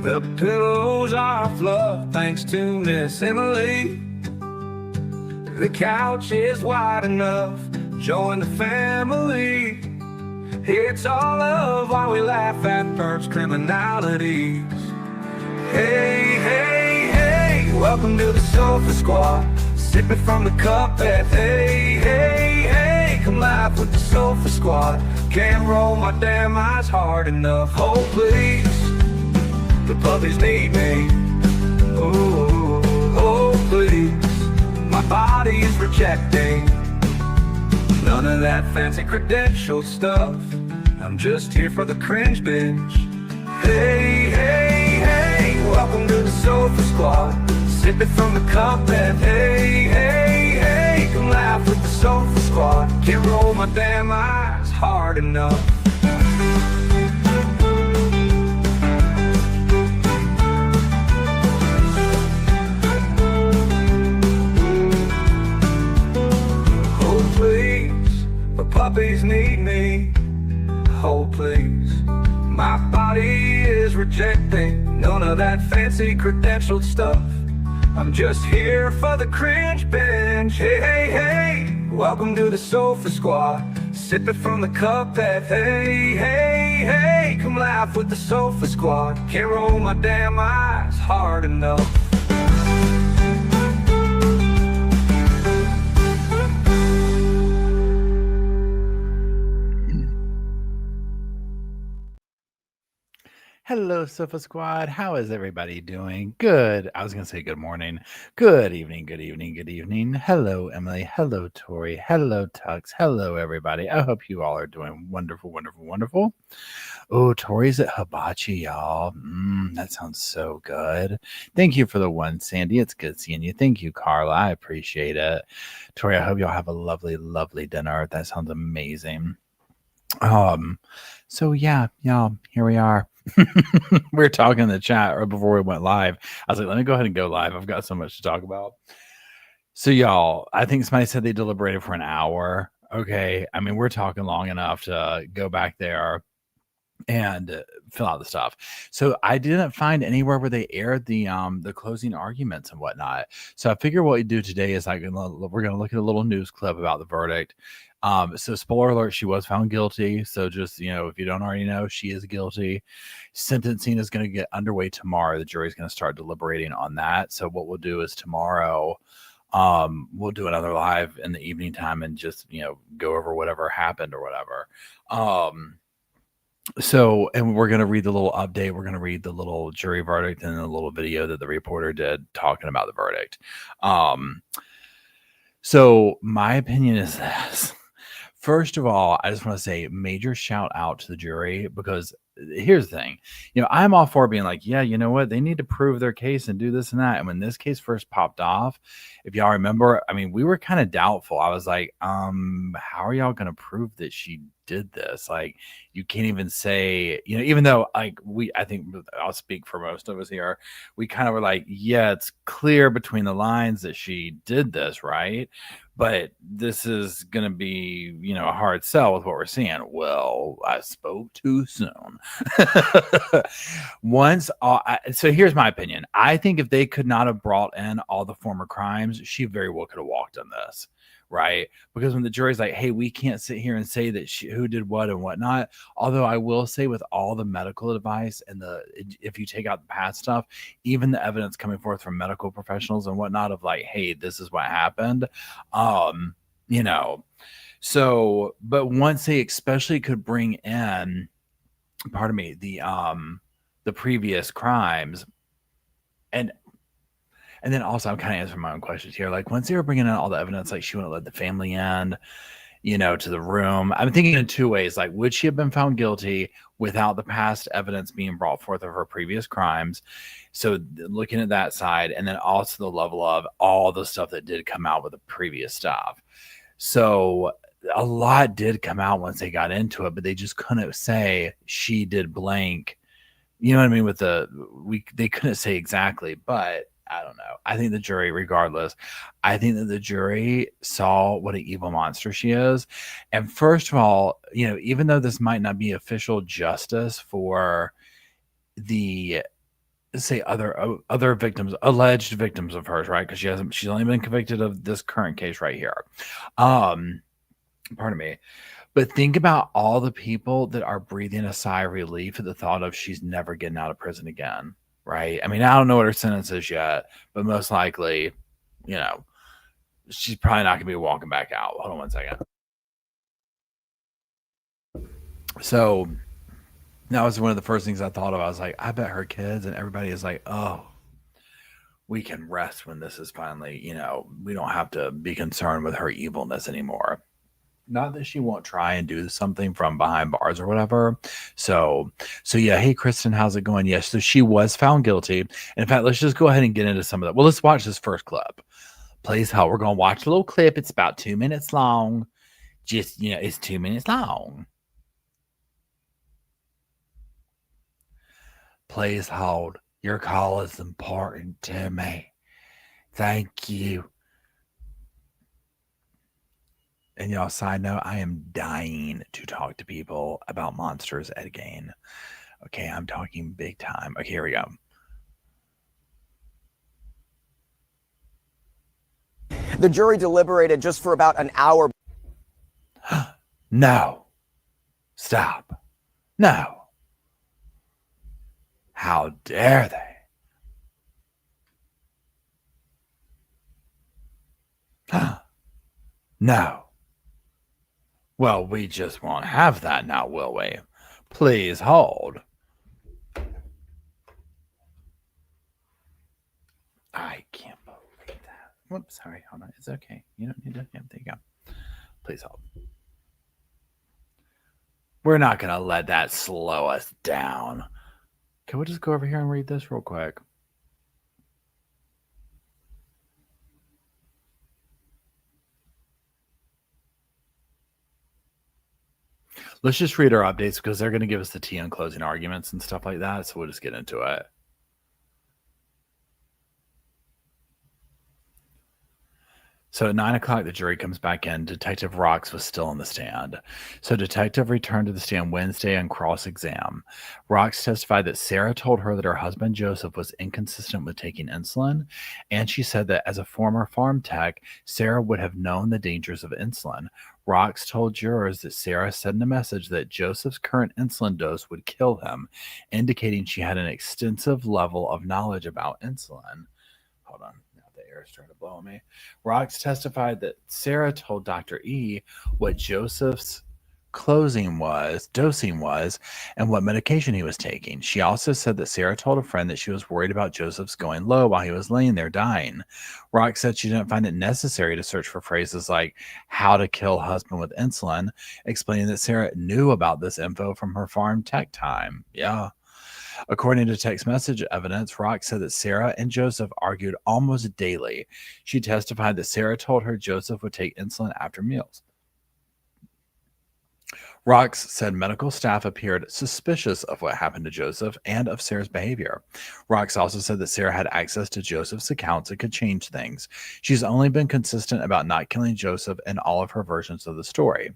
The pillows are fluff thanks to Miss Emily. The couch is wide enough, join the family. It's all love while we laugh at first criminalities. Hey, hey, hey, welcome to the Sofa Squad. Sipping from the cup at hey, hey, hey. Come laugh with the Sofa Squad. Can't roll my damn eyes hard enough. Oh, please, the puppies need me. Oh, oh, please, my body is rejecting none of that fancy credential stuff. I'm just here for the cringe binge. Hey, hey, hey, welcome to the Sofa Squad. Sipping from the cup and hey, hey, hey. Come laugh with the Sofa Squad. Can't roll my damn eyes hard enough. Oh please, the puppies need me. Oh please, my body is rejecting none of that fancy credentialed stuff. I'm just here for the cringe binge. Hey, hey, hey, welcome to the Sofa Squad. Sipping from the cup that hey, hey, hey. Come laugh with the Sofa Squad. Can't roll my damn eyes hard enough. Hello, Sofa Squad. How is everybody doing? Good. I was going to say good morning. Good evening, good evening, good evening. Hello, Emily. Hello, Tori. Hello, Tux. Hello, everybody. I hope you all are doing wonderful, wonderful, wonderful. Oh, Tori's at Hibachi, y'all. That sounds so good. Thank you for the one, Sandy. It's good seeing you. Thank you, Carla. I appreciate it. Tori, I hope y'all have a lovely, lovely dinner. That sounds amazing. So yeah, y'all, here we are. We were talking in the chat right before we went live. I was like, let me go ahead and go live. I've got so much to talk about. So y'all, I think somebody said they deliberated for an hour. Okay. I mean, we're talking long enough to go back there and fill out the stuff. So I didn't find anywhere where they aired the closing arguments and whatnot. So I figure what we do today is we're gonna look at a little news clip about the verdict. So spoiler alert, she was found guilty. So just, if you don't already know, she is guilty. Sentencing is going to get underway tomorrow. The jury's going to start deliberating on that. So what we'll do is tomorrow, we'll do another live in the evening time and just, go over whatever happened or whatever. So, and we're going to read the little update. We're going to read the little jury verdict and a little video that the reporter did talking about the verdict. So my opinion is this. First of all, I just want to say major shout out to the jury, because here's the thing, I'm all for being like, yeah, you know what? They need to prove their case and do this and that. And when this case first popped off, if y'all remember, I mean, we were kind of doubtful. I was like, how are y'all going to prove that she did this? Like, you can't even say, even though I think I'll speak for most of us here. We kind of were like, yeah, it's clear between the lines that she did this, right? But this is going to be, a hard sell with what we're seeing. Well, I spoke too soon. So here's my opinion. I think if they could not have brought in all the former crimes, she very well could have walked on this, right? Because when the jury's like, hey, we can't sit here and say that who did what and whatnot. Although I will say, with all the medical advice and if you take out the past stuff, even the evidence coming forth from medical professionals and whatnot of like, hey, this is what happened. So, but once they especially could bring in, the previous crimes, and then also I'm kind of answering my own questions here. Like, once they were bringing in all the evidence, like she wouldn't let the family in, to the room. I'm thinking in two ways. Like, would she have been found guilty without the past evidence being brought forth of her previous crimes? So looking at that side, and then also the level of all the stuff that did come out with the previous stuff. So a lot did come out once they got into it, but they just couldn't say she did blank. You know what I mean? They couldn't say exactly, but I don't know. I think the jury, regardless, I think that the jury saw what an evil monster she is. And first of all, even though this might not be official justice for the say other victims, alleged victims of hers, right? Because she's only been convicted of this current case right here. Pardon me. But think about all the people that are breathing a sigh of relief at the thought of she's never getting out of prison again, right? I mean, I don't know what her sentence is yet, but most likely, she's probably not going to be walking back out. Hold on one second. So that was one of the first things I thought of. I was like, I bet her kids and everybody is like, oh, we can rest when this is finally, we don't have to be concerned with her evilness anymore. Not that she won't try and do something from behind bars or whatever. So yeah. Hey, Kristen, how's it going? Yes. So she was found guilty. And in fact, let's just go ahead and get into some of that. Well, let's watch this first clip. Please help. We're going to watch a little clip. It's about 2 minutes long. Just, it's 2 minutes long. Please hold. Your call is important to me. Thank you. And y'all, side note, I am dying to talk to people about monsters again. Okay, I'm talking big time. Okay, here we go. The jury deliberated just for about an hour. No. Stop. No. How dare they? No. Well, we just won't have that now, will we? Please hold. I can't believe that. Whoops, sorry. Hold on. It's okay. You don't need to. Yeah, there you go. Please hold. We're not going to let that slow us down. Can we just go over here and read this real quick? Let's just read our updates because they're going to give us the tea on closing arguments and stuff like that. So we'll just get into it. So at 9 o'clock, the jury comes back in. Detective Rocks was still on the stand. So Detective returned to the stand Wednesday on cross-exam. Rocks testified that Sarah told her that her husband Joseph was inconsistent with taking insulin, and she said that as a former farm tech, Sarah would have known the dangers of insulin. Rocks told jurors that Sarah said in a message that Joseph's current insulin dose would kill him, indicating she had an extensive level of knowledge about insulin. Hold on. Started to blow me. Rocks testified that Sarah told Dr. E what Joseph's dosing was, and what medication he was taking. She also said that Sarah told a friend that she was worried about Joseph's going low while he was laying there dying. Rocks said she didn't find it necessary to search for phrases like how to kill husband with insulin, explaining that Sarah knew about this info from her farm tech time. Yeah. According to text message evidence, Rocks said that Sarah and Joseph argued almost daily. She testified that Sarah told her Joseph would take insulin after meals. Rocks said medical staff appeared suspicious of what happened to Joseph and of Sarah's behavior. Rocks also said that Sarah had access to Joseph's accounts and could change things. She's only been consistent about not killing Joseph in all of her versions of the story.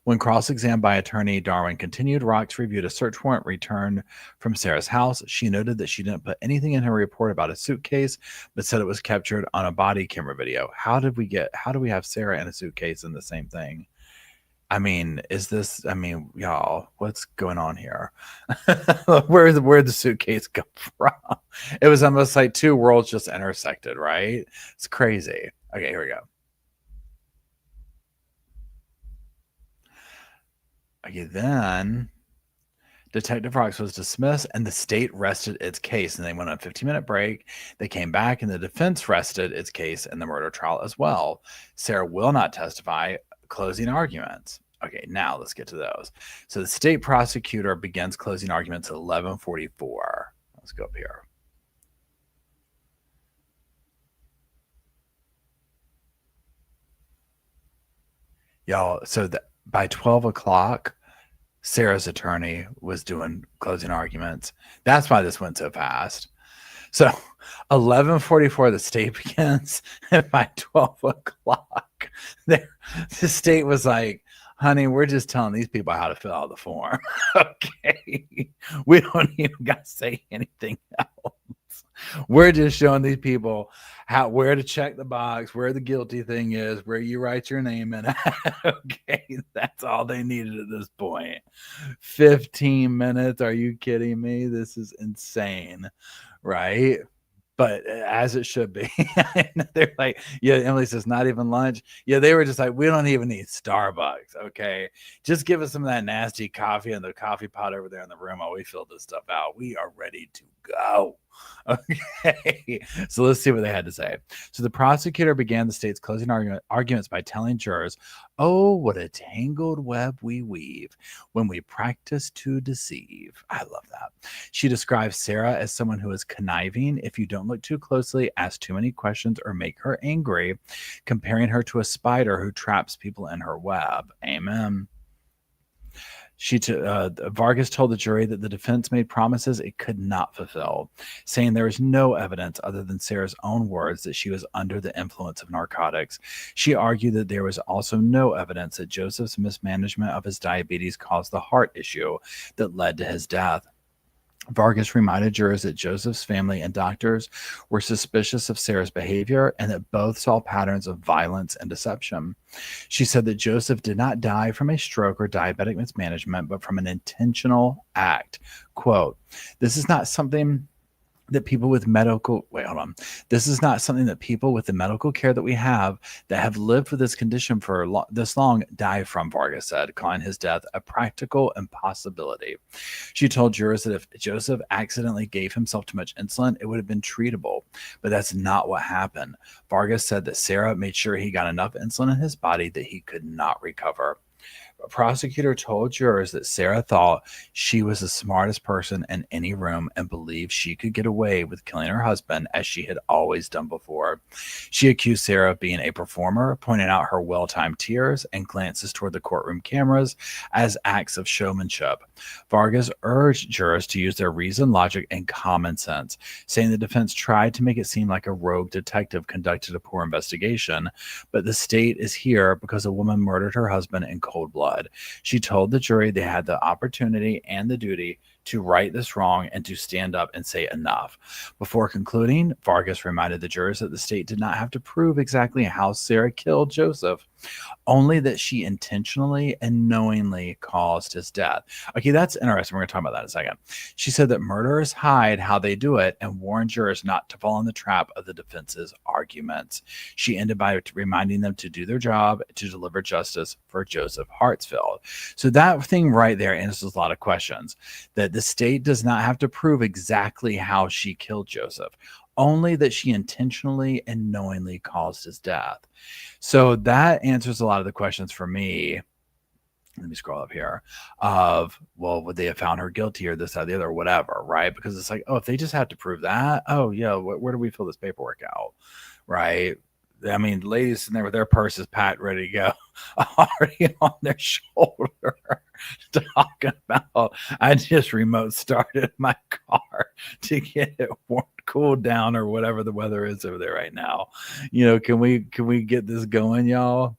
When cross-examined by attorney Darwin continued, Rocks reviewed a search warrant returned from Sarah's house. She noted that she didn't put anything in her report about a suitcase, but said it was captured on a body camera video. How do we have Sarah and a suitcase in the same thing? I mean, y'all, what's going on here? Where'd the suitcase come from? It was almost like two worlds just intersected, right? It's crazy. Okay, here we go. Okay, then Detective Rocks was dismissed and the state rested its case, and they went on a 15-minute break. They came back and the defense rested its case in the murder trial as well. Sarah will not testify. Closing arguments. Okay, now let's get to those. So the state prosecutor begins closing arguments at 11:44. Let's go up here. Y'all, so by 12 o'clock, Sarah's attorney was doing closing arguments. That's why this went so fast. So 11:44, the state begins, and by 12 o'clock, the state was like, honey, we're just telling these people how to fill out the form. Okay. We don't even got to say anything else. We're just showing these people where to check the box, where the guilty thing is, where you write your name in. Okay, that's all they needed at this point. 15 minutes. Are you kidding me? This is insane, right? But as it should be. They're like, yeah, Emily says, not even lunch. Yeah, they were just like, we don't even need Starbucks. Okay. Just give us some of that nasty coffee in the coffee pot over there in the room while we fill this stuff out. We are ready to go. Okay. So let's see what they had to say. So the prosecutor began the state's closing arguments by telling jurors, oh, what a tangled web we weave when we practice to deceive. I love that. She describes Sarah as someone who is conniving if you don't look too closely, ask too many questions, or make her angry, comparing her to a spider who traps people in her web. Amen. Vargas told the jury that the defense made promises it could not fulfill, saying there is no evidence other than Sarah's own words that she was under the influence of narcotics. She argued that there was also no evidence that Joseph's mismanagement of his diabetes caused the heart issue that led to his death. Vargas reminded jurors that Joseph's family and doctors were suspicious of Sarah's behavior and that both saw patterns of violence and deception. She said that Joseph did not die from a stroke or diabetic mismanagement, but from an intentional act. Quote, this is not something that people with This is not something that people with the medical care that we have that have lived with this condition for this long die from, Vargas said, calling his death a practical impossibility. She told jurors that if Joseph accidentally gave himself too much insulin, it would have been treatable, but that's not what happened. Vargas said that Sarah made sure he got enough insulin in his body that he could not recover. A prosecutor told jurors that Sarah thought she was the smartest person in any room and believed she could get away with killing her husband as she had always done before. She accused Sarah of being a performer, pointing out her well-timed tears and glances toward the courtroom cameras as acts of showmanship. Vargas urged jurors to use their reason, logic, and common sense, saying the defense tried to make it seem like a rogue detective conducted a poor investigation, but the state is here because a woman murdered her husband in cold blood. She told the jury they had the opportunity and the duty to right this wrong and to stand up and say enough. Before concluding, Vargas reminded the jurors that the state did not have to prove exactly how Sarah killed Joseph, only that she intentionally and knowingly caused his death. Okay, that's interesting. We're going to talk about that in a second. She said that murderers hide how they do it and warned jurors not to fall in the trap of the defense's arguments. She ended by reminding them to do their job to deliver justice for Joseph Hartsfield. So that thing right there answers a lot of questions, that the state does not have to prove exactly how she killed Joseph, only that she intentionally and knowingly caused his death. So that answers a lot of the questions for me. Let me scroll up here of, well, would they have found her guilty or this, that, the other, or whatever, right? Because it's like, oh, if they just have to prove that, oh, yeah, where do we fill this paperwork out, right? I mean, ladies sitting there with their purses packed, ready to go, already on their shoulder, talking about, I just remote started my car to get it warm, cooled down, or whatever the weather is over there right now. You know, can we get this going, y'all?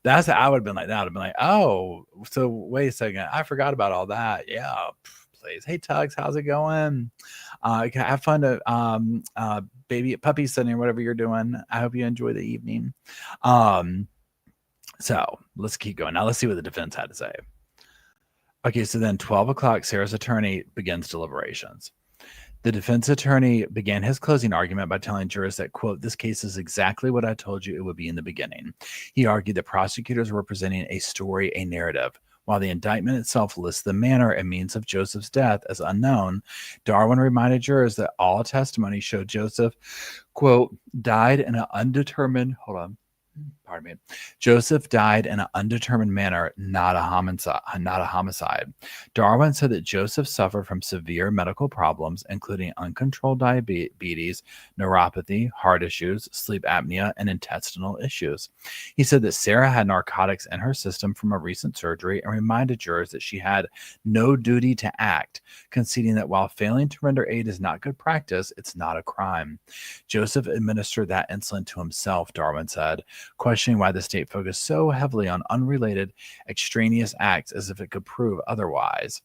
That's how I would have been like that. I'd have been like, oh, so wait a second, I forgot about all that. Yeah, please. Hey, Tugs, how's it going? Have fun to baby puppy sitting or whatever you're doing. I hope you enjoy the evening. So let's keep going. Now let's see what the defense had to say. Okay, so then 12 o'clock, Sarah's attorney begins deliberations. The defense attorney began his closing argument by telling jurors that, quote, this case is exactly what I told you it would be in the beginning. He argued that prosecutors were presenting a story, a narrative. While the indictment itself lists the manner and means of Joseph's death as unknown, Darwin reminded jurors that all testimony showed Joseph, quote, died in an undetermined, Joseph died in an undetermined manner, not a homicide. Darwin said that Joseph suffered from severe medical problems, including uncontrolled diabetes, neuropathy, heart issues, sleep apnea, and intestinal issues. He said that Sarah had narcotics in her system from a recent surgery and reminded jurors that she had no duty to act, conceding that while failing to render aid is not good practice, it's not a crime. Joseph administered that insulin to himself, Darwin said. Questions questioning why the state focused so heavily on unrelated, extraneous acts as if it could prove otherwise.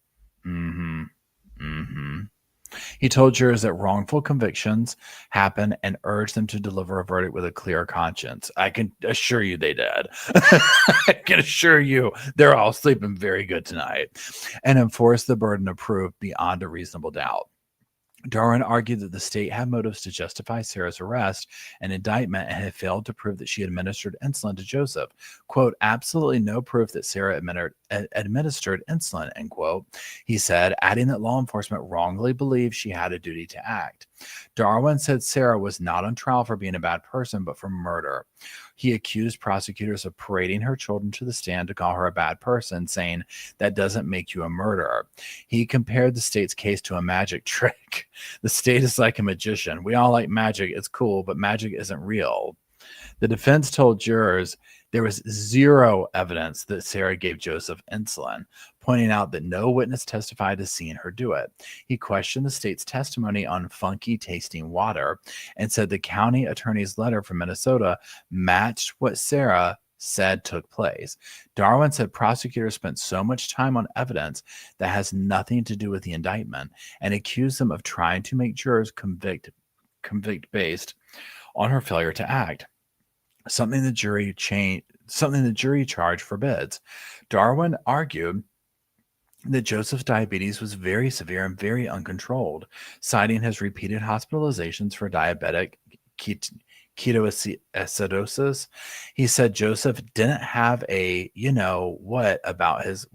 He told jurors that wrongful convictions happen and urged them to deliver a verdict with a clear conscience. I can assure you they did. I can assure you they're all sleeping very good tonight. And enforce the burden of proof beyond a reasonable doubt. Darwin argued that the state had motives to justify Sarah's arrest and indictment and had failed to prove that she administered insulin to Joseph. Quote, absolutely no proof that Sarah administered insulin, end quote. He said, adding that law enforcement wrongly believed she had a duty to act. Darwin said Sarah was not on trial for being a bad person, but for murder. He accused prosecutors of parading her children to the stand to call her a bad person, saying that doesn't make you a murderer. He compared the state's case to a magic trick. The state is like a magician. We all like magic. It's cool, but magic isn't real. The defense told jurors there was zero evidence that Sarah gave Joseph insulin, pointing out that no witness testified to seeing her do it. He questioned the state's testimony on funky tasting water and said the county attorney's letter from Minnesota matched what Sarah said took place. Darwin said prosecutors spent so much time on evidence that has nothing to do with the indictment and accused them of trying to make jurors convict based on her failure to act. Something the jury charge forbids. Darwin argued that Joseph's diabetes was very severe and very uncontrolled, citing his repeated hospitalizations for diabetic ketoacidosis. He said Joseph didn't have a, what about his,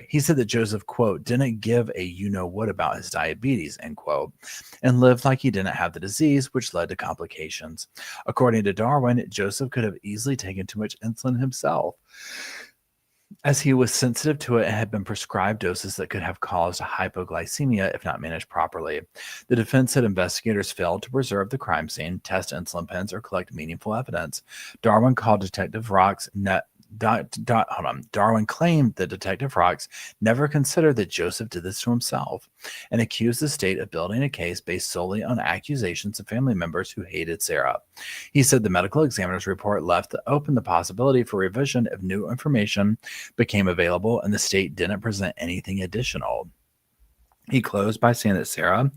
He said that Joseph, quote, didn't give a what about his diabetes, end quote, and lived like he didn't have the disease, which led to complications. According to Darwin, Joseph could have easily taken too much insulin himself, as he was sensitive to it and had been prescribed doses that could have caused hypoglycemia if not managed properly. The defense said investigators failed to preserve the crime scene, test insulin pens, or collect meaningful evidence. Darwin called Detective Rock's Darwin claimed that Detective Rocks never considered that Joseph did this to himself and accused the state of building a case based solely on accusations of family members who hated Sarah. He said the medical examiner's report left open the possibility for revision if new information became available and the state didn't present anything additional. He closed by saying that Sarah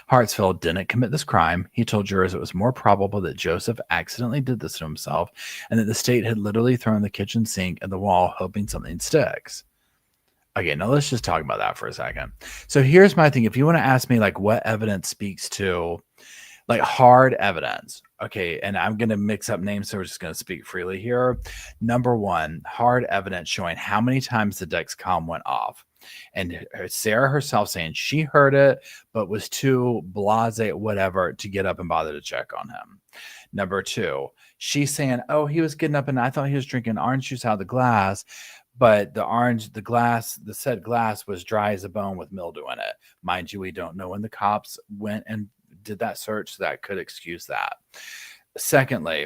Hartsfield didn't commit this crime. He told jurors it was more probable that Joseph accidentally did this to himself and that the state had literally thrown the kitchen sink at the wall hoping something sticks. Okay, now let's just talk about that for a second. So here's my thing. If you want to ask me like what evidence speaks to like hard evidence, okay, and I'm going to mix up names, so we're just going to speak freely here. Number one, hard evidence showing how many times the Dexcom went off. And Sarah herself saying she heard it, but was too blasé, whatever, to get up and bother to check on him. Number two, she's saying, oh, he was getting up and I thought he was drinking orange juice out of the glass, but the said glass was dry as a bone with mildew in it. Mind you, we don't know when the cops went and did that search, so that could excuse that. Secondly,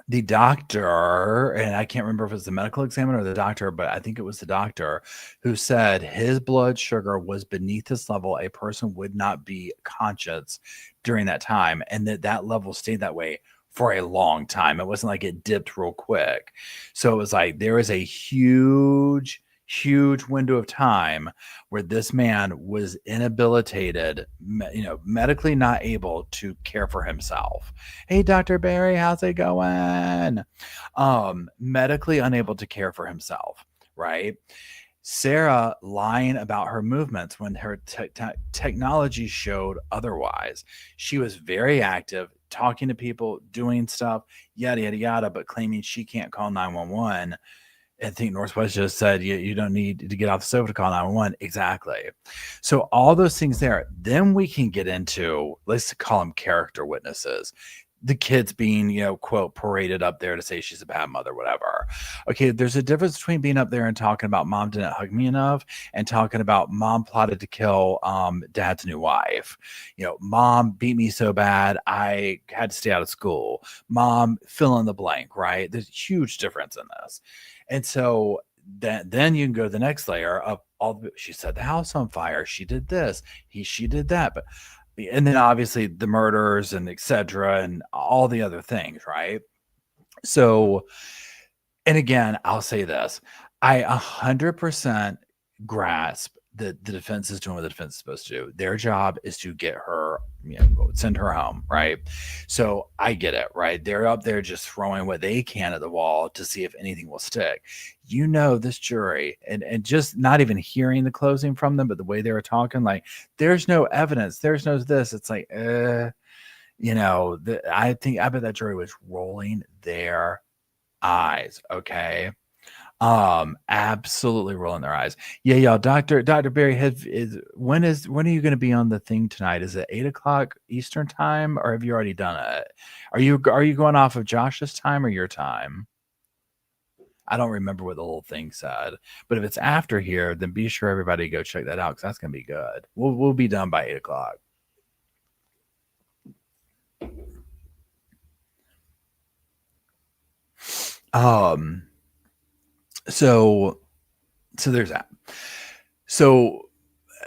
the doctor, and I can't remember if it was the medical examiner or the doctor, but I think it was the doctor who said his blood sugar was beneath this level. A person would not be conscious during that time, and that level stayed that way for a long time. It wasn't like it dipped real quick. So it was like there is a huge window of time where this man was inhabilitated, medically not able to care for himself. Hey, Dr. Barry, how's it going? Medically unable to care for himself, right? Sarah lying about her movements when her technology showed otherwise. She was very active, talking to people, doing stuff, yada, yada, yada, but claiming she can't call 911. I think Northwest just said you don't need to get off the sofa to call 911. Exactly. So all those things there. Then we can get into, let's call them character witnesses. The kids being, quote, paraded up there to say she's a bad mother, whatever. Okay, there's a difference between being up there and talking about mom didn't hug me enough and talking about mom plotted to kill dad's new wife. Mom beat me so bad I had to stay out of school. Mom, fill in the blank, right? There's a huge difference in this. And so then you can go to the next layer of she set the house on fire. She did this. She did that. And then obviously the murders and et cetera and all the other things, right? So, and again, I'll say this. I 100% grasp that the defense is doing what the defense is supposed to do. Their job is to get her, send her home, right? So I get it, right? They're up there just throwing what they can at the wall to see if anything will stick. This jury, and just not even hearing the closing from them, but the way they were talking, like, there's no evidence, there's no this. It's like, I bet that jury was rolling their eyes. Okay. Absolutely rolling their eyes. Yeah, y'all. Dr. Barry, when are you going to be on the thing tonight? Is it 8:00 Eastern time, or have you already done it? Are you going off of Josh's time or your time? I don't remember what the little thing said, but if it's after here, then be sure everybody go check that out, because that's going to be good. We'll be done by 8:00. So there's that. So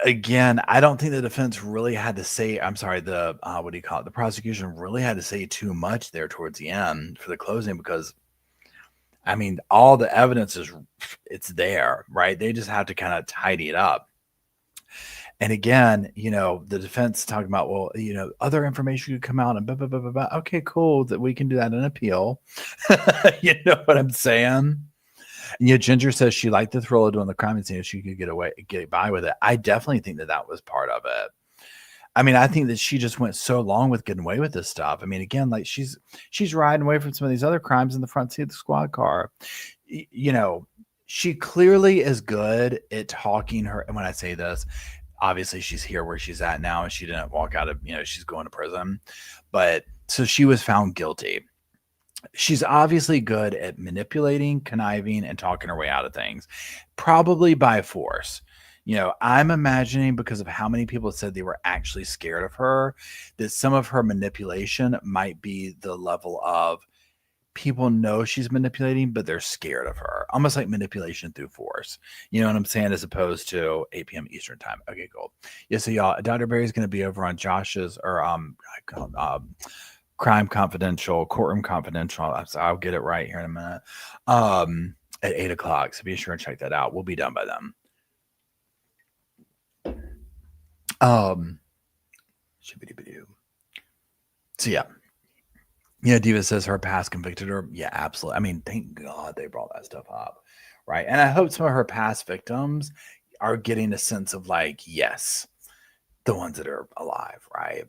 again, I don't think the defense really had to say, I'm sorry, the what do you call it? The prosecution really had to say too much there towards the end for the closing, because I mean, all the evidence it's there, right? They just have to kind of tidy it up. And again, the defense talking about, well, other information could come out and blah, blah, blah, blah, blah. Okay, cool. That we can do that in appeal. You know what I'm saying? And Ginger says she liked the thrill of doing the crime scene if she could get by with it. I definitely think that was part of it. I mean, I think that she just went so long with getting away with this stuff. I mean, again, like she's riding away from some of these other crimes in the front seat of the squad car. She clearly is good at talking her. And when I say this, obviously she's here where she's at now, and she didn't walk out of, she's going to prison. But so she was found guilty. She's obviously good at manipulating, conniving, and talking her way out of things, probably by force. I'm imagining, because of how many people said they were actually scared of her, that some of her manipulation might be the level of people know she's manipulating, but they're scared of her. Almost like manipulation through force. You know what I'm saying? As opposed to 8 p.m. Eastern time. Okay, cool. Yeah, so y'all, Dr. Barry's going to be over on Josh's, or Crime Confidential, Courtroom Confidential. I'll get it right here in a minute. At 8:00. So be sure and check that out. We'll be done by then. So yeah. Diva says her past convicted her. Yeah, absolutely. I mean, thank God they brought that stuff up, right? And I hope some of her past victims are getting a sense of, like, yes, the ones that are alive, right?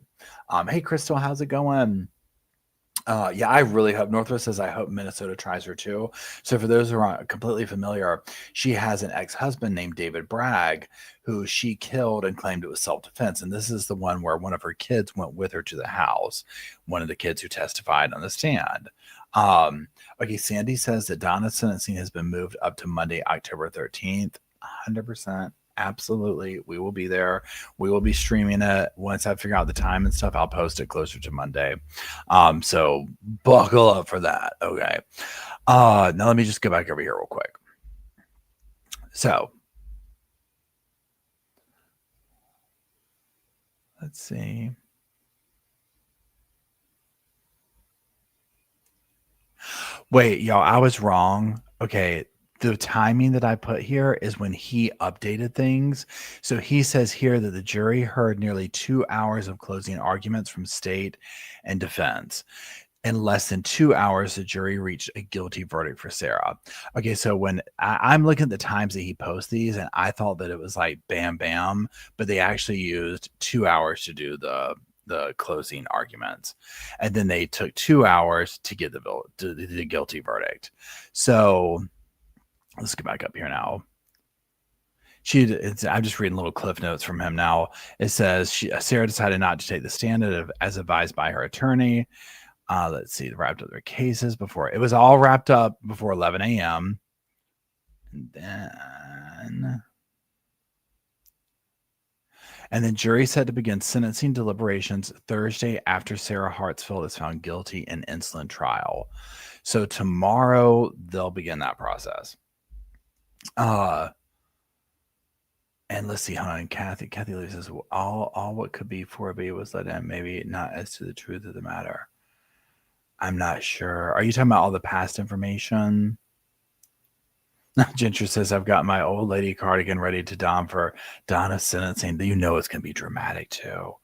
Hey, Crystal, how's it going? Yeah, I really hope, Northwest says, I hope Minnesota tries her too. So for those who aren't completely familiar, she has an ex-husband named David Bragg, who she killed and claimed it was self-defense. And this is the one where one of her kids went with her to the house, one of the kids who testified on the stand. Okay, Sandy says that Donna's sentencing has been moved up to Monday, October 13th. 100%. Absolutely. We will be there. We will be streaming it. Once I figure out the time and stuff, I'll post it closer to Monday. So buckle up for that. Okay. Now let me just go back over here real quick. So let's see. Wait, y'all, I was wrong. Okay. The timing that I put here is when he updated things. So he says here that the jury heard nearly 2 hours of closing arguments from state and defense. In less than 2 hours, the jury reached a guilty verdict for Sarah. Okay, so when I'm looking at the times that he posts these, and I thought that it was like bam, bam, but they actually used 2 hours to do the closing arguments, and then they took 2 hours to get the guilty verdict. So let's get back up here now. I'm just reading little cliff notes from him now. It says Sarah decided not to take the stand as advised by her attorney. Let's see, wrapped up their cases before. It was all wrapped up before 11 a.m. And then jury set to begin sentencing deliberations Thursday after Sarah Hartsfield is found guilty in insulin trial. So tomorrow they'll begin that process. And let's see, hon. Kathy Lee says all what could be 4B was let in, maybe not as to the truth of the matter. I'm not sure. Are you talking about all the past information? Ginger says, I've got my old lady cardigan ready to don for Donna's sentencing. You know it's going to be dramatic, too.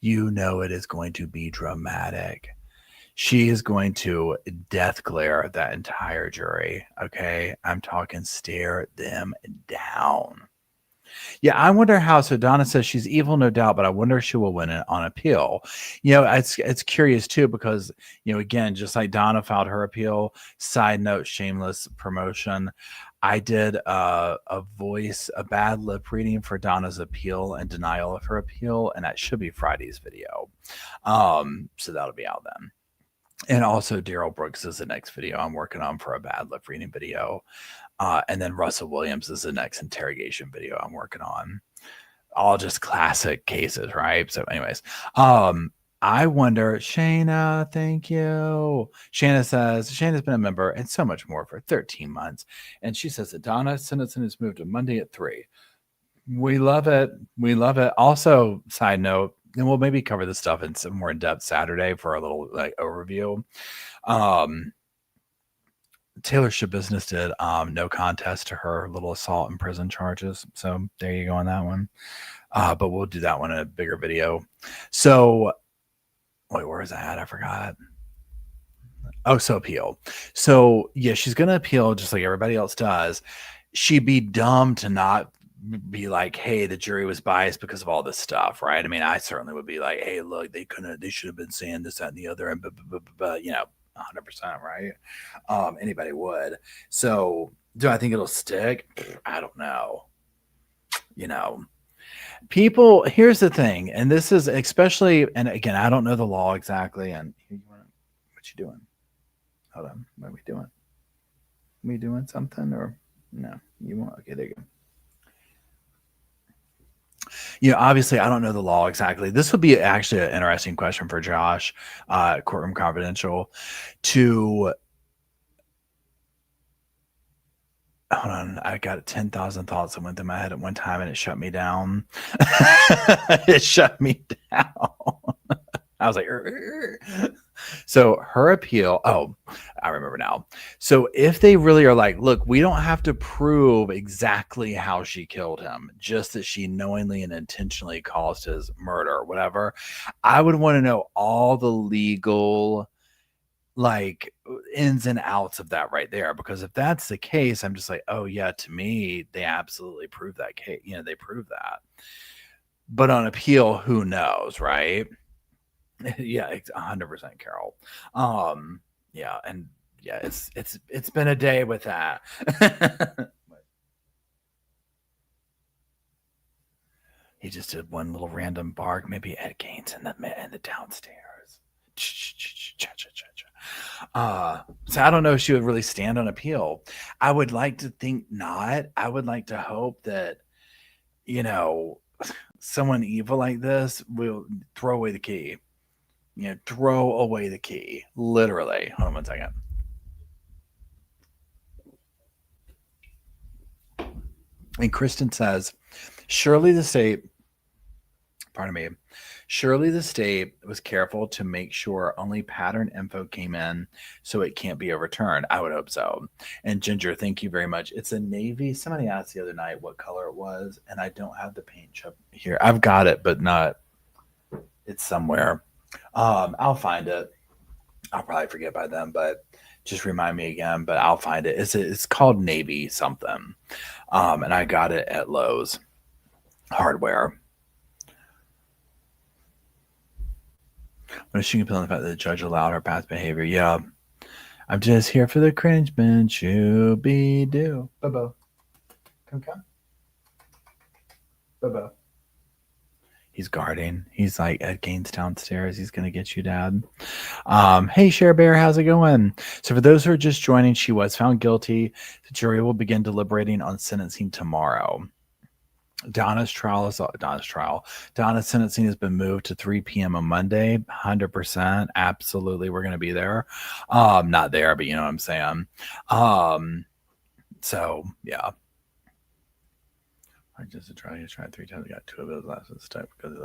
You know it is going to be dramatic. She is going to death glare that entire jury, okay? I'm talking stare them down. Yeah, I wonder how. So Donna says she's evil, no doubt, but I wonder if she will win it on appeal. You know, it's curious too because again, just like Donna filed her appeal. Side note, shameless promotion. I did a bad lip reading for Donna's appeal and denial of her appeal, and that should be Friday's video. So that'll be out then. And also Daryl Brooks is the next video I'm working on for a bad lip reading video. And then Russell Williams is the next interrogation video I'm working on. All just classic cases, right? So anyways, I wonder, Shayna, thank you. Shayna says, Shayna's been a member and so much more for 13 months. And she says that Donna's sentencing is moved to Monday at 3. We love it. We love it. Also, side note, and we'll maybe cover this stuff in some more in-depth Saturday for a little overview. Taylor Shabusiness did no contest to her little assault and prison charges. So there you go on that one. But we'll do that one in a bigger video. So wait, where is that at? I forgot. Oh, so appeal. So yeah, she's going to appeal just like everybody else does. She'd be dumb to not be like, hey, the jury was biased because of all this stuff, right? I mean, I certainly would be like, hey, look, they should have been saying this, that, and the other, and 100%, right? Anybody would. So do I think it'll stick? I don't know. People, here's the thing, and this is especially, and again, I don't know the law exactly, and what you doing? Hold on, what are we doing? We doing something or no? You want? Okay, there you go. Obviously, I don't know the law exactly. This would be actually an interesting question for Josh, Courtroom Confidential, to hold on. I got 10,000 thoughts that went through my head at one time, and it shut me down. It shut me down. I was like, So her appeal. Oh, I remember now. So if they really are like, look, we don't have to prove exactly how she killed him, just that she knowingly and intentionally caused his murder or whatever. I would want to know all the legal ins and outs of that right there, because if that's the case, I'm just like, oh yeah, to me, they absolutely prove that case. They prove that. But on appeal, who knows, right? Yeah, 100%, Carol. Yeah, and yeah, it's been a day with that. He just did one little random bark. Maybe Ed Gaines in the downstairs. So I don't know if she would really stand on appeal. I would like to think not. I would like to hope that someone evil like this will throw away the key. Throw away the key. Literally. Hold on one second. And Kristen says, surely the state was careful to make sure only pattern info came in so it can't be overturned. I would hope so. And Ginger, thank you very much. It's a navy. Somebody asked the other night what color it was, and I don't have the paint chip here. I've got it, but not. It's somewhere. I'll find it. I'll probably forget by then, but just remind me again. But I'll find it. It's called Navy something, and I got it at Lowe's Hardware. When she can on the fact that the judge allowed her past behavior. Yeah, I'm just here for the cringe bench. Shoo-be-doo. Bobo, come. Bobo. He's guarding. He's like, Ed Gaines downstairs. He's going to get you, Dad. Hey, Cher Bear, how's it going? So for those who are just joining, she was found guilty. The jury will begin deliberating on sentencing tomorrow. Donna's sentencing has been moved to 3 p.m. on Monday. 100%. Absolutely. We're going to be there. Not there, but you know what I'm saying. So, yeah. I just tried 3 times. I got 2 of those last stuck because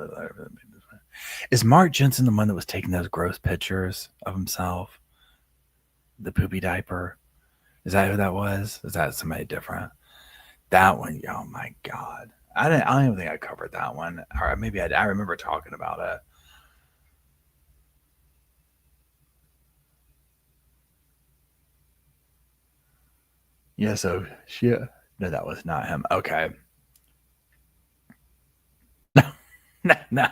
is Mark Jensen the one that was taking those gross pictures of himself? The poopy diaper. Is that who that was? Is that somebody different? That one, oh my God. I don't even think I covered that one. Or maybe I remember talking about it. Yeah, so no, that was not him. Okay. No.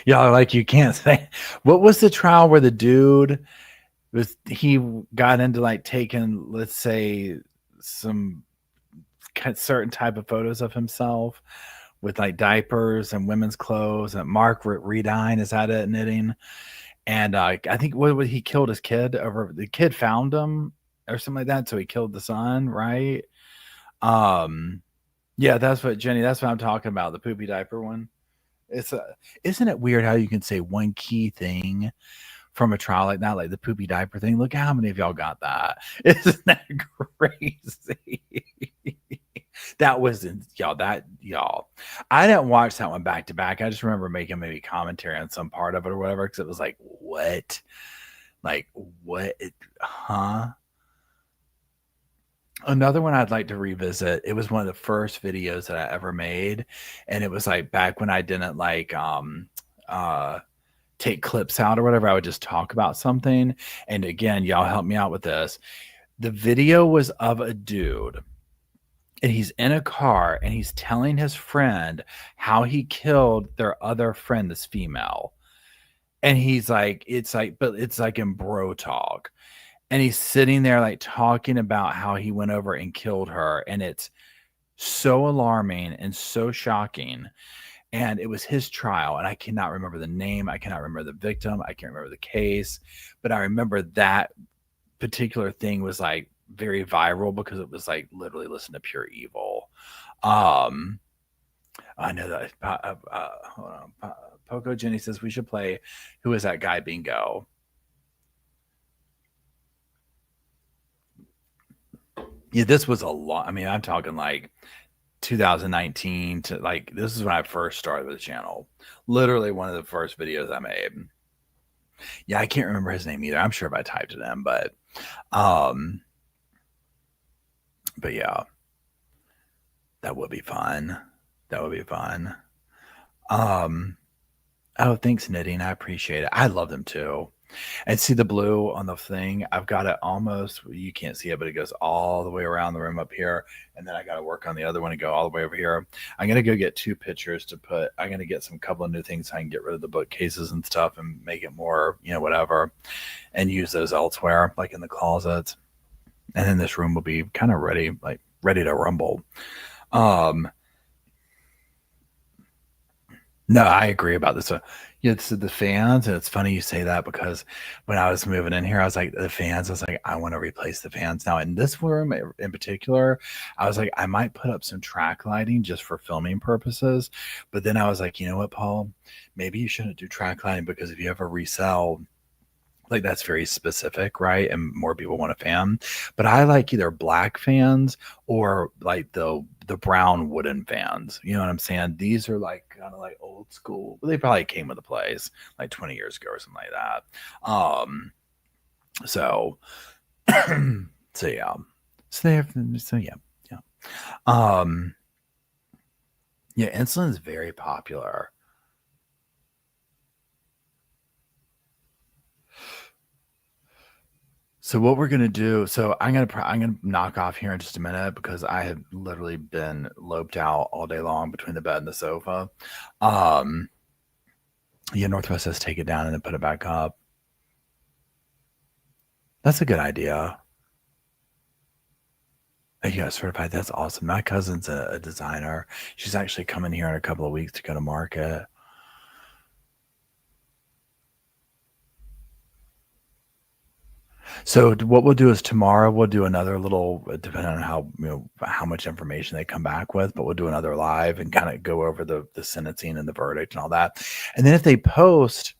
Y'all are like, you can't say. What was the trial where the dude he got into like taking, let's say, some certain type of photos of himself with like diapers and women's clothes and Margaret Redine, is that it, knitting? And I think what he killed his kid over, the kid found him or something like that, so he killed the son, right? Yeah, that's what I'm talking about, the poopy diaper one. Isn't it weird how you can say one key thing from a trial like that, like the poopy diaper thing? Look how many of y'all got that. Isn't that crazy? That was y'all. I didn't watch that one back to back. I just remember making maybe commentary on some part of it or whatever, because it was like, what? Like, what? Huh? Another one I'd like to revisit. It was one of the first videos that I ever made, and it was like back when I didn't like take clips out or whatever. I would just talk about something. And again, y'all help me out with this. The video was of a dude, and he's in a car and he's telling his friend how he killed their other friend, this female. And he's like, but it's like in bro talk. And he's sitting there like talking about how he went over and killed her. And it's so alarming and so shocking. And it was his trial. And I cannot remember the name. I cannot remember the victim. I can't remember the case. But I remember that particular thing was like very viral because it was like literally listen to pure evil. I know that. Hold on. Poco Jenny says we should play Who Is That Guy Bingo. Yeah, this was a lot. I mean, I'm talking like 2019 to like, this is when I first started with the channel. Literally one of the first videos I made. Yeah, I can't remember his name either. I'm sure if I typed it in, but yeah, that would be fun. That would be fun. Oh, thanks, Knitting. I appreciate it. I love them too. And see the blue on the thing? I've got it almost, you can't see it, but it goes all the way around the room up here. And then I got to work on the other one and go all the way over here. I'm going to go get 2 pictures to put. I'm going to get some couple of new things so I can get rid of the bookcases and stuff and make it more, whatever, and use those elsewhere, like in the closets. And then this room will be kind of ready to rumble. No, I agree about this. It's the fans, and it's funny you say that because when I was moving in here, I was like, the fans, I was like, I want to replace the fans. Now, in this room in particular, I was like, I might put up some track lighting just for filming purposes. But then I was like, you know what, Paul? Maybe you shouldn't do track lighting because if you ever resell, like that's very specific, right? And more people want a fan. But I like either black fans or like the brown wooden fans. You know what I'm saying? These are like kind of like old school. They probably came with the place like 20 years ago or something like that. So yeah. Yeah, insulin is very popular. So what we're gonna do? So I'm gonna knock off here in just a minute because I have literally been loped out all day long between the bed and the sofa. Yeah, Northwest says take it down and then put it back up. That's a good idea. You got certified. That's awesome. My cousin's a designer. She's actually coming here in a couple of weeks to go to market. So what we'll do is tomorrow we'll do another little, depending on how much information they come back with, but we'll do another live and kind of go over the sentencing and the verdict and all that. And then if they post,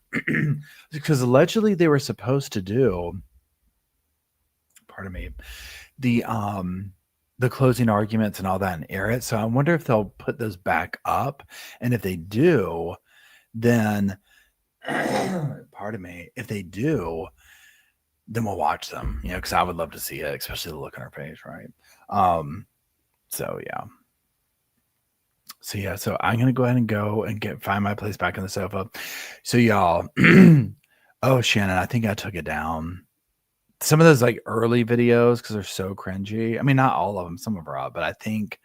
because allegedly they were supposed to do, pardon me, the closing arguments and all that and air it. So I wonder if they'll put those back up. And if they do, then pardon me, if they do, then we'll watch them, because I would love to see it, especially the look on her face, right? So I'm gonna go ahead and find my place back on the sofa. So y'all, oh Shannon, I think I took it down. Some of those like early videos because they're so cringy. I mean, not all of them, some of them are up, but I think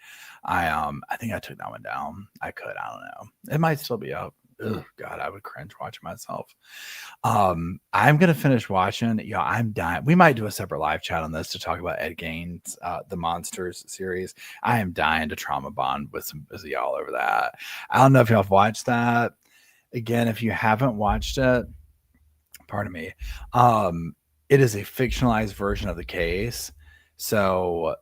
I took that one down. I don't know. It might still be up. Oh God, I would cringe watching myself. I'm gonna finish watching. Yeah, I'm dying. We might do a separate live chat on this to talk about Ed Gein's The Monsters series. I am dying to trauma bond with some of y'all over that. I don't know if y'all have watched that. Again, if you haven't watched it, pardon me. It is a fictionalized version of the case. So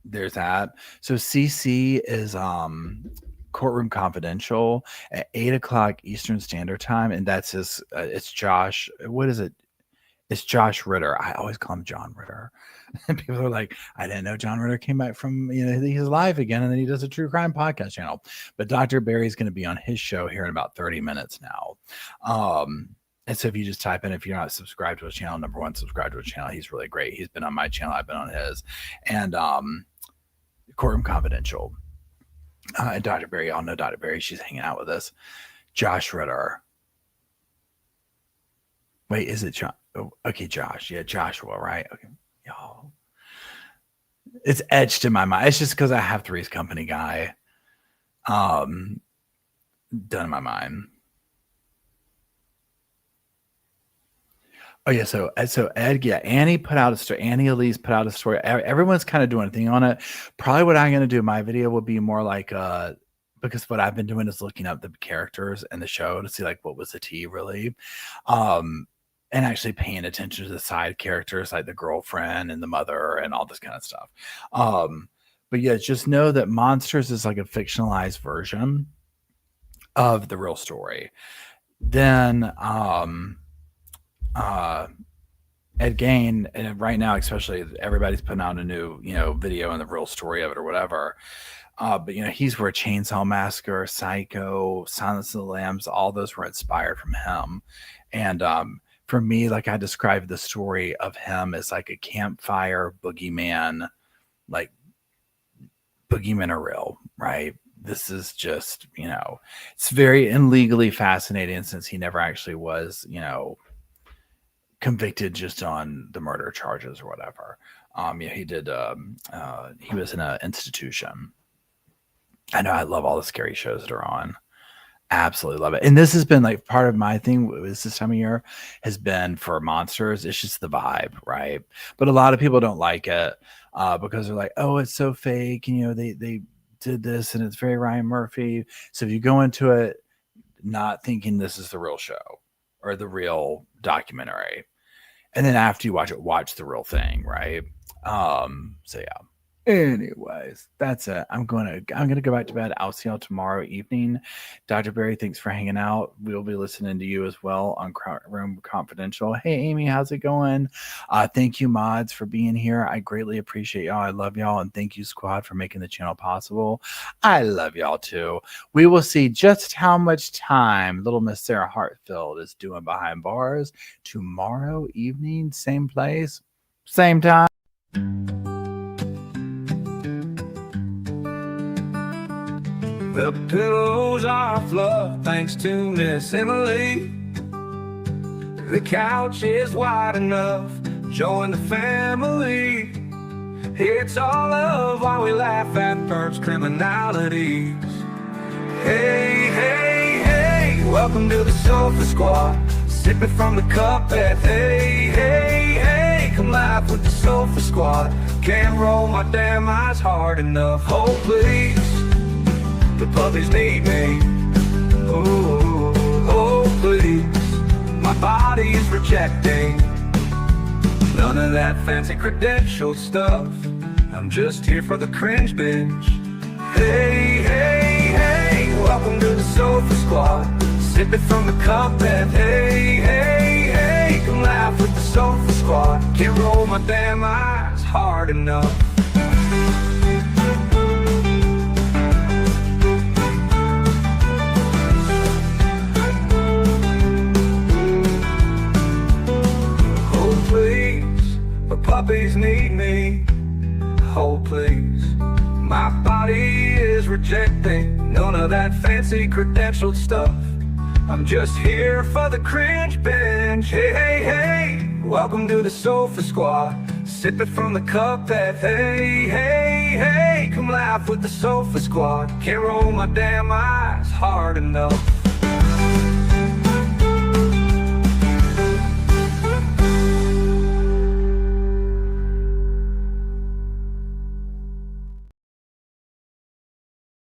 there's that. So CC is Courtroom Confidential at 8:00 Eastern Standard Time, and that's his. It's Josh. What is it? It's Josh Ritter. I always call him John Ritter, and people are like, "I didn't know John Ritter came back from he's live again, and then he does a true crime podcast channel." But Dr. Barry's going to be on his show here in about 30 minutes now. And so if you just type in, if you're not subscribed to his channel, number one, subscribe to his channel. He's really great. He's been on my channel. I've been on his. And Courtroom Confidential. And Dr. Barry, y'all know Dr. Barry. She's hanging out with us. Josh Ritter. Wait, is it John? Oh, okay, Josh. Yeah, Joshua, right? Okay, y'all. It's etched in my mind. It's just because I have Three's Company guy done in my mind. Oh yeah, so Ed, yeah, Annie put out a story. Annie Elise put out a story. Everyone's kind of doing a thing on it. Probably what I'm going to do in my video will be more like because what I've been doing is looking up the characters in the show to see like what was the tea really, and actually paying attention to the side characters like the girlfriend and the mother and all this kind of stuff. But yeah, just know that Monsters is like a fictionalized version of the real story. Then Ed Gein, and right now especially everybody's putting out a new video and the real story of it or whatever, but he's where Chainsaw Massacre, Psycho, Silence of the Lambs, all those were inspired from him. And for me, like I described the story of him as like a campfire boogeyman. Like boogeymen are real, right? This is just it's very illegally fascinating since he never actually was convicted just on the murder charges or whatever. He did. He was in an institution. I know I love all the scary shows that are on. Absolutely love it. And this has been like part of my thing with this time of year has been for Monsters. It's just the vibe, right? But a lot of people don't like it because they're like, oh, it's so fake. And, they did this and it's very Ryan Murphy. So if you go into it not thinking this is the real show or the real documentary, and then after you watch it, watch the real thing, right? So yeah. Anyways, that's it. I'm gonna go back to bed. I'll see y'all tomorrow evening. Dr. Barry, thanks for hanging out. We'll be listening to you as well on Room Confidential. Hey Amy, how's it going? Thank you, mods, for being here. I greatly appreciate y'all. I love y'all, and thank you, squad, for making the channel possible. I love y'all too. We will see just how much time little Miss Sarah Hartsfield is doing behind bars tomorrow evening, same place, same time. The pillows are fluff thanks to Miss Emily. The couch is wide enough, join the family. It's all love while we laugh at Bert's criminalities. Hey, hey, hey, welcome to the Sofa Squad. Sipping from the cup at hey, hey, hey. Come laugh with the Sofa Squad. Can't roll my damn eyes hard enough. Oh, please. The puppies need me. Oh, oh, please. My body is rejecting none of that fancy credential stuff. I'm just here for the cringe binge. Hey, hey, hey, welcome to the Sofa Squad. Sipping from the cup and hey, hey, hey. Come laugh with the Sofa Squad. Can't roll my damn eyes hard enough. Please. projecting, none of that fancy credentialed stuff. I'm just here for the cringe binge. Hey, hey, hey, welcome to the Sofa Squad. Sipping from the cup that, hey, hey, hey, come laugh with the Sofa Squad. Can't roll my damn eyes hard enough.